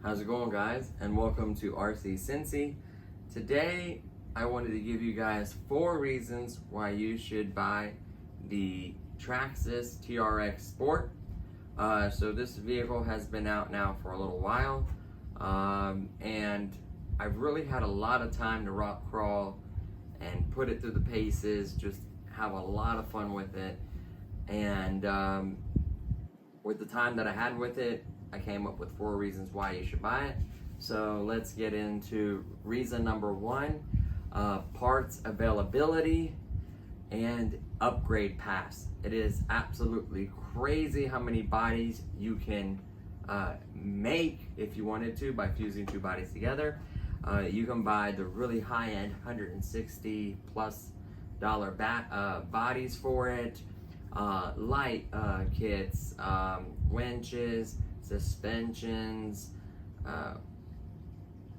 How's it going, guys? And welcome to RC Cincy. Today I wanted to give you guys 4 reasons why you should buy the Traxxas TRX4. So this vehicle has been out now for a little while, and I've really had a lot of time to rock crawl and put it through the paces, just have a lot of fun with it. And with the time that I had with it, I came up with 4 reasons why you should buy it. So let's get into reason number 1, parts availability and upgrade pass. It is absolutely crazy how many bodies you can make if you wanted to by fusing 2 bodies together. You can buy the really high-end $160+ bodies for it, light kits, winches, suspensions,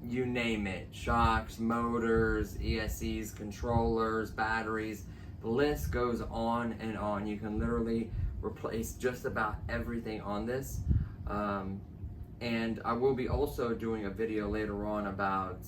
you name it, shocks, motors, ESCs, controllers, batteries. The list goes on and on. You can literally replace just about everything on this. And I will be also doing a video later on about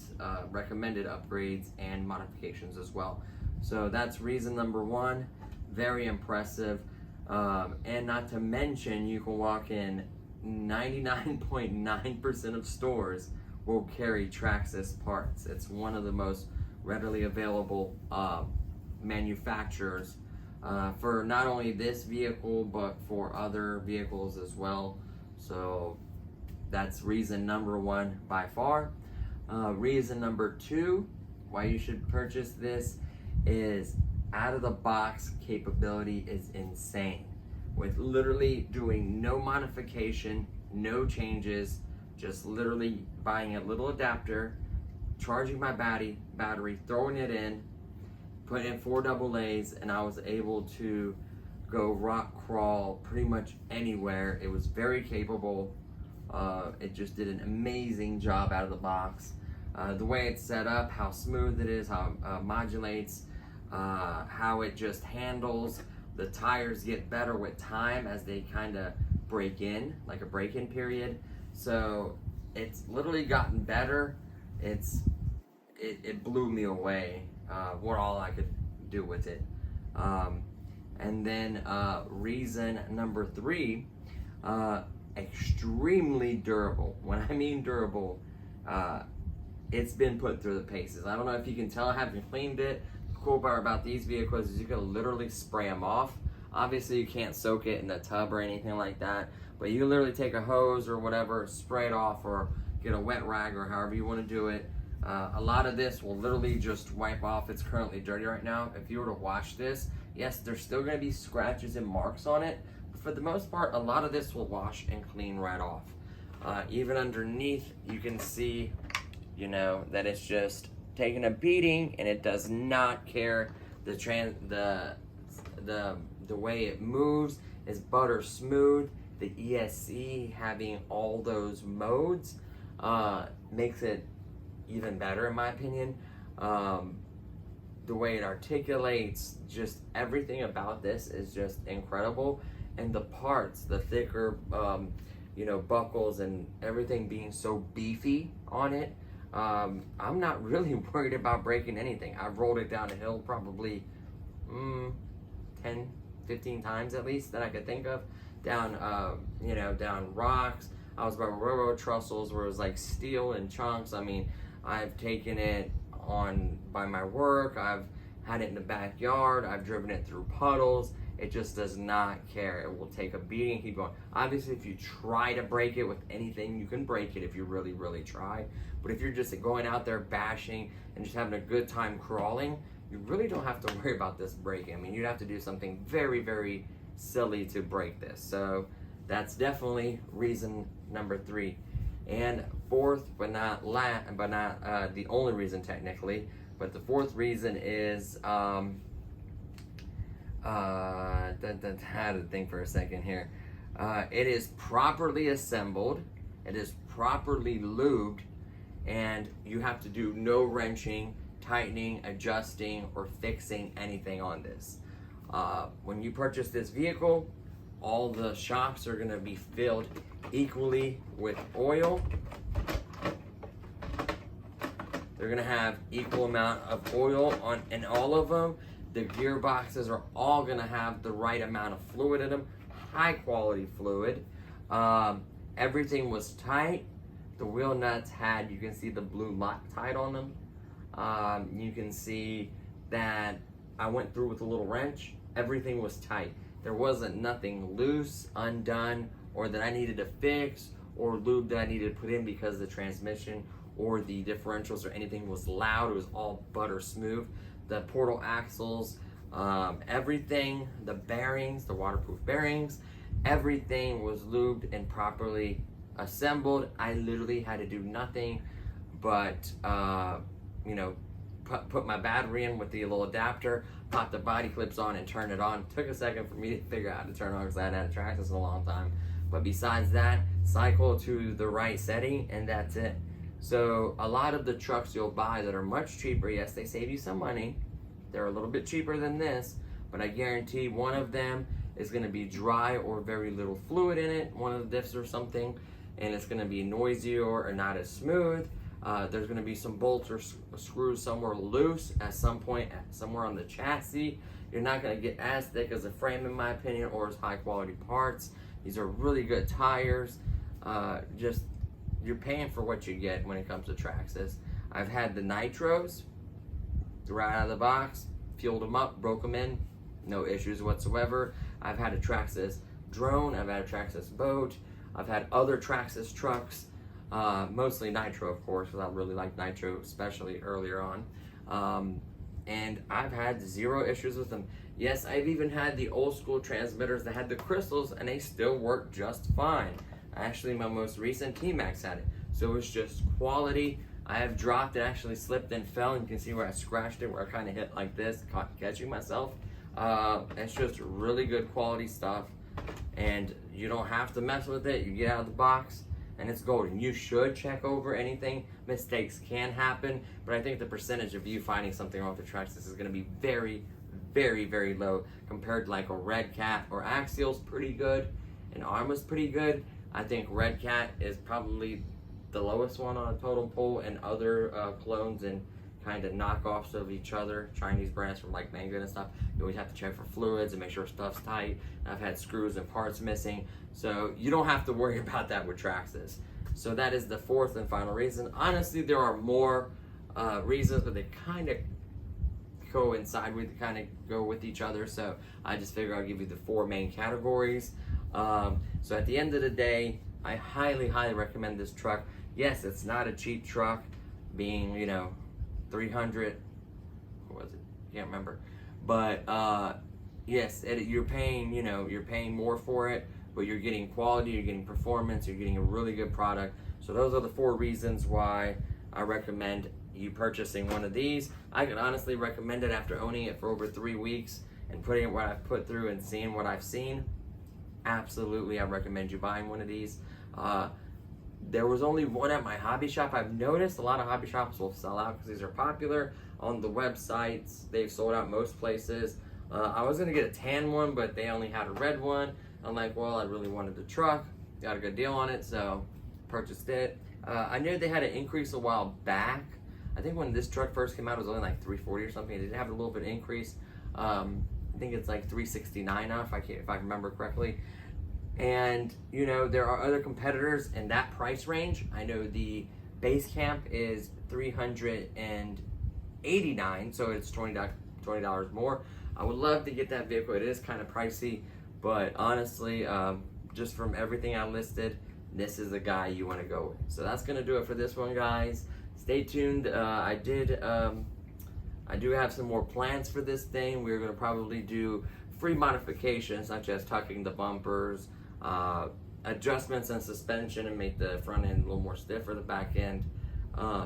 recommended upgrades and modifications as well. So that's reason number 1, very impressive. And not to mention, you can walk in 99.9% of stores will carry Traxxas parts. It's one of the most readily available manufacturers for not only this vehicle but for other vehicles as well. So that's reason number 1 by far. Reason number 2 why you should purchase this is out of the box capability is insane. With literally doing no modification, no changes, just literally buying a little adapter, charging my battery, throwing it in, putting in 4 AA's, and I was able to go rock crawl pretty much anywhere. It was very capable. It just did an amazing job out of the box. The way it's set up, how smooth it is, how it modulates, how it just handles. The tires get better with time as they kind of break in, like a break-in period. So it's literally gotten better. It blew me away what all I could do with it. And then reason number 3, extremely durable. When I mean durable, it's been put through the paces. I don't know if you can tell, I haven't cleaned it. Cool part about these vehicles is you can literally spray them off. Obviously you can't soak it in the tub or anything like that, but you literally take a hose or whatever, spray it off, or get a wet rag or however you want to do it. A lot of this will literally just wipe off. It's currently dirty right now. If you were to wash this, yes, there's still going to be scratches and marks on it, but for the most part, a lot of this will wash and clean right off. Even underneath, you can see, you know, that it's just taking a beating, and it does not care. The way it moves is butter smooth. The ESC having all those modes makes it even better in my opinion. The way it articulates, just everything about this is just incredible. And the parts, the thicker you know, buckles and everything being so beefy on it, I'm not really worried about breaking anything. I've rolled it down a hill probably 10, 15 times at least that I could think of. Down, you know, down rocks. I was by railroad trestles where it was like steel in chunks. I mean, I've taken it on by my work. I've had it in the backyard. I've driven it through puddles. It just does not care. It will take a beating and keep going. Obviously, if you try to break it with anything, you can break it if you really, really try. But if you're just going out there bashing and just having a good time crawling, you really don't have to worry about this breaking. I mean, you'd have to do something very, very silly to break this. So that's definitely reason number 3. And fourth, but not the only reason technically, but the fourth reason is, I had to think for a second here. It is properly assembled, it is properly lubed, and you have to do no wrenching, tightening, adjusting, or fixing anything on this. When you purchase this vehicle, all the shocks are going to be filled equally with oil. They're going to have equal amount of oil in all of them. The gearboxes are all going to have the right amount of fluid in them, high quality fluid. Everything was tight. The wheel nuts had, you can see the blue Loctite on them. You can see that I went through with a little wrench. Everything was tight. There wasn't nothing loose, undone, or that I needed to fix, or lube that I needed to put in because the transmission or the differentials or anything was loud. It was all butter smooth. The portal axles, everything, the bearings, the waterproof bearings, everything was lubed and properly assembled. I literally had to do nothing but, put my battery in with the little adapter, pop the body clips on and turn it on. Took a second for me to figure out how to turn it on because I hadn't had a Traxxas in a long time. But besides that, cycle to the right setting and that's it. So a lot of the trucks you'll buy that are much cheaper, yes, they save you some money. They're a little bit cheaper than this, but I guarantee one of them is going to be dry or very little fluid in it, one of the diffs or something, and it's going to be noisier or not as smooth. There's going to be some bolts or screws somewhere loose at some point, somewhere on the chassis. You're not going to get as thick as a frame, in my opinion, or as high quality parts. These are really good tires. You're paying for what you get when it comes to Traxxas. I've had the nitros right out of the box, fueled them up, broke them in, no issues whatsoever. I've had a Traxxas drone, I've had a Traxxas boat, I've had other Traxxas trucks, mostly nitro, of course, because I really like nitro, especially earlier on. And I've had zero issues with them. Yes, I've even had the old school transmitters that had the crystals, and they still work just fine. Actually, my most recent T-Max had it. So it was just quality. I have dropped it, actually slipped and fell, and you can see where I scratched it, where I kind of hit like this, catching myself. It's just really good quality stuff, and you don't have to mess with it. You get out of the box, and it's golden. You should check over anything. Mistakes can happen, but I think the percentage of you finding something wrong with the Traxxas is going to be very, very, very low compared to like a Red Cat or Axial's pretty good, and Arma's pretty good. I think Red Cat is probably the lowest one on a totem pole, and other clones and kind of knockoffs of each other, Chinese brands from like Mango and stuff, you always have to check for fluids and make sure stuff's tight. I've had screws and parts missing, so you don't have to worry about that with Traxxas. So that is the fourth and final reason. Honestly, there are more reasons, but they kind of coincide with, kind of go with each other, so I just figure I'll give you the 4 main categories. So at the end of the day, I highly, highly recommend this truck. Yes, it's not a cheap truck, being, 300, what was it? Can't remember. But yes, you're paying, you're paying more for it, but you're getting quality, you're getting performance, you're getting a really good product. So those are the 4 reasons why I recommend you purchasing one of these. I can honestly recommend it after owning it for over 3 weeks and putting it what I've put through and seeing what I've seen. Absolutely, I recommend you buying one of these. There was only one at my hobby shop. I've noticed a lot of hobby shops will sell out because these are popular. On the websites, they've sold out most places. I was gonna get a tan one, but they only had a red one. I'm like, well, I really wanted the truck. Got a good deal on it, so purchased it. I knew they had an increase a while back. I think when this truck first came out, it was only like $340 or something. They did have a little bit of increase. I think it's like $369 now, if I remember correctly. And there are other competitors in that price range. I know the base camp is $389, so it's $20 more. I would love to get that vehicle. It is kind of pricey, but honestly, just from everything I listed, this is the guy you want to go with. So that's gonna do it for this one, guys. Stay tuned. I do have some more plans for this thing. We're gonna probably do free modifications, such as tucking the bumpers, adjustments in suspension and make the front end a little more stiff for the back end,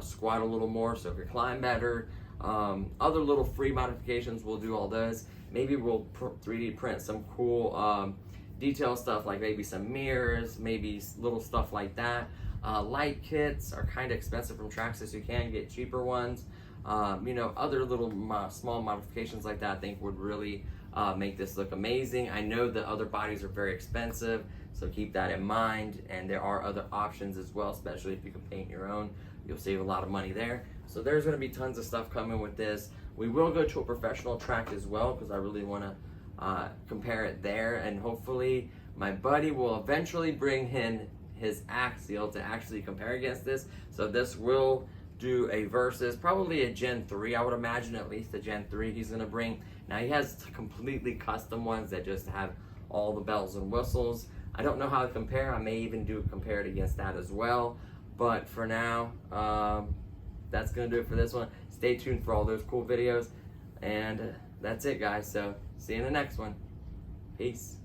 squat a little more so if you climb better. Other little free modifications, we'll do all those. Maybe we'll 3D print some cool detail stuff, like maybe some mirrors, maybe little stuff like that. Light kits are kind of expensive from Traxxas. You can get cheaper ones. You know, other little small modifications like that I think would really make this look amazing. I know the other bodies are very expensive, so keep that in mind. And there are other options as well, especially if you can paint your own. You'll save a lot of money there. So there's going to be tons of stuff coming with this. We will go to a professional track as well, because I really want to compare it there. And hopefully my buddy will eventually bring in his axial to actually compare against this. So this will do a versus, probably a Gen 3, I would imagine, at least a Gen 3 he's going to bring. Now he has completely custom ones that just have all the bells and whistles. I don't know how to compare. I may even compare it against that as well. But for now, that's going to do it for this one. Stay tuned for all those cool videos. And that's it, guys. So see you in the next one. Peace.